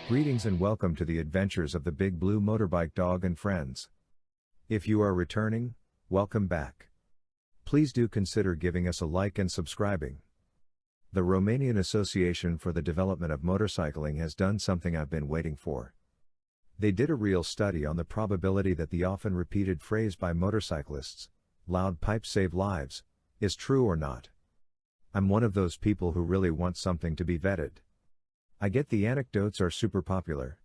Greetings and welcome to the adventures of the Big Blue Motorbike Dog and friends. If you are returning, welcome back. Please do consider giving us a like and subscribing. The Romanian Association for the Development of Motorcycling has done something I've been waiting for. They did a real study on the probability that the often repeated phrase by motorcyclists, "loud pipes save lives," is true or not. I'm one of those people who really want something to be vetted. I get the anecdotes are super popular.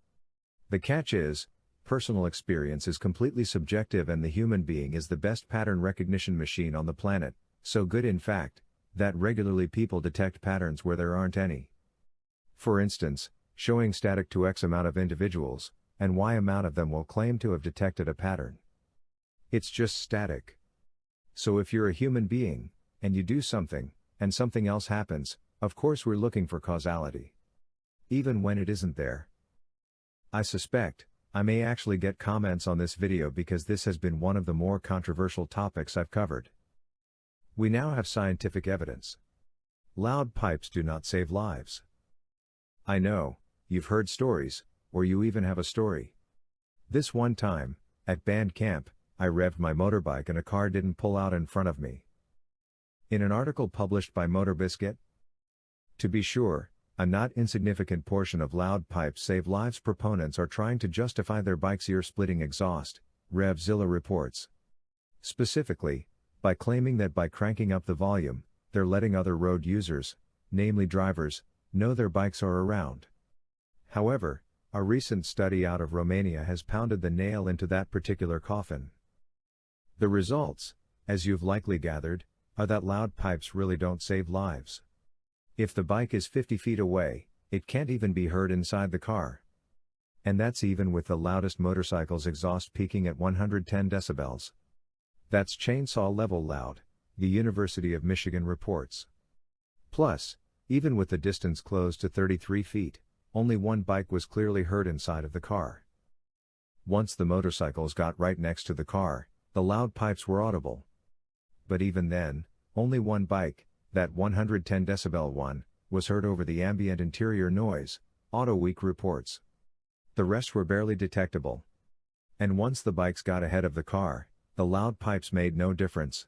The catch is, personal experience is completely subjective and the human being is the best pattern recognition machine on the planet, so good in fact, that regularly people detect patterns where there aren't any. For instance, showing static to X amount of individuals, and Y amount of them will claim to have detected a pattern. It's just static. So if you're a human being, and you do something, and something else happens, of course we're looking for causality. Even when it isn't there. I suspect, I may actually get comments on this video because this has been one of the more controversial topics I've covered. We now have scientific evidence. Loud pipes do not save lives. I know, you've heard stories, or you even have a story. This one time, at band camp, I revved my motorbike and a car didn't pull out in front of me. In an article published by Motorbiscuit, to be sure, a not insignificant portion of loud pipes save lives proponents are trying to justify their bike's ear-splitting exhaust, RevZilla reports. Specifically, by claiming that by cranking up the volume, they're letting other road users, namely drivers, know their bikes are around. However, a recent study out of Romania has pounded the nail into that particular coffin. The results, as you've likely gathered, are that loud pipes really don't save lives. If the bike is 50 feet away, it can't even be heard inside the car. And that's even with the loudest motorcycle's exhaust peaking at 110 decibels. That's chainsaw level loud, the University of Michigan reports. Plus, even with the distance closed to 33 feet, only one bike was clearly heard inside of the car. Once the motorcycles got right next to the car, the loud pipes were audible. But even then, only one bike, that 110 decibel one, was heard over the ambient interior noise, AutoWeek reports. The rest were barely detectable. And once the bikes got ahead of the car, the loud pipes made no difference.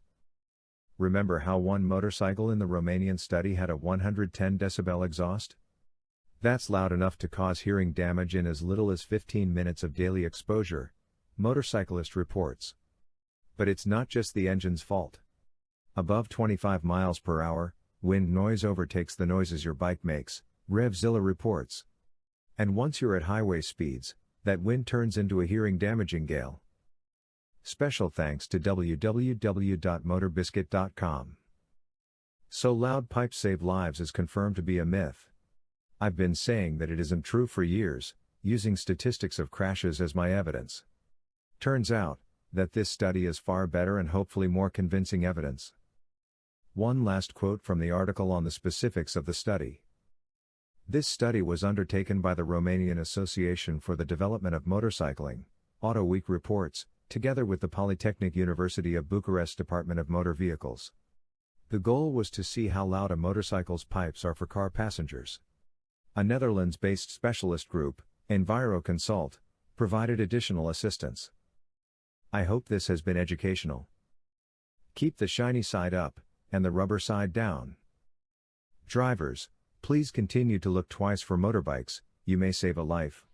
Remember how one motorcycle in the Romanian study had a 110 decibel exhaust? That's loud enough to cause hearing damage in as little as 15 minutes of daily exposure, Motorcyclist reports. But it's not just the engine's fault. Above 25 miles per hour, wind noise overtakes the noises your bike makes, RevZilla reports. And once you're at highway speeds, that wind turns into a hearing-damaging gale. Special thanks to www.motorbiscuit.com. So loud pipes save lives is confirmed to be a myth. I've been saying that it isn't true for years, using statistics of crashes as my evidence. Turns out, that this study is far better and hopefully more convincing evidence. One last quote from the article on the specifics of the study. This study was undertaken by the Romanian Association for the Development of Motorcycling, AutoWeek reports, together with the Polytechnic University of Bucharest Department of Motor Vehicles. The goal was to see how loud a motorcycle's pipes are for car passengers. A Netherlands-based specialist group, EnviroConsult, provided additional assistance. I hope this has been educational. Keep the shiny side up, and the rubber side down. Drivers, please continue to look twice for motorbikes, you may save a life.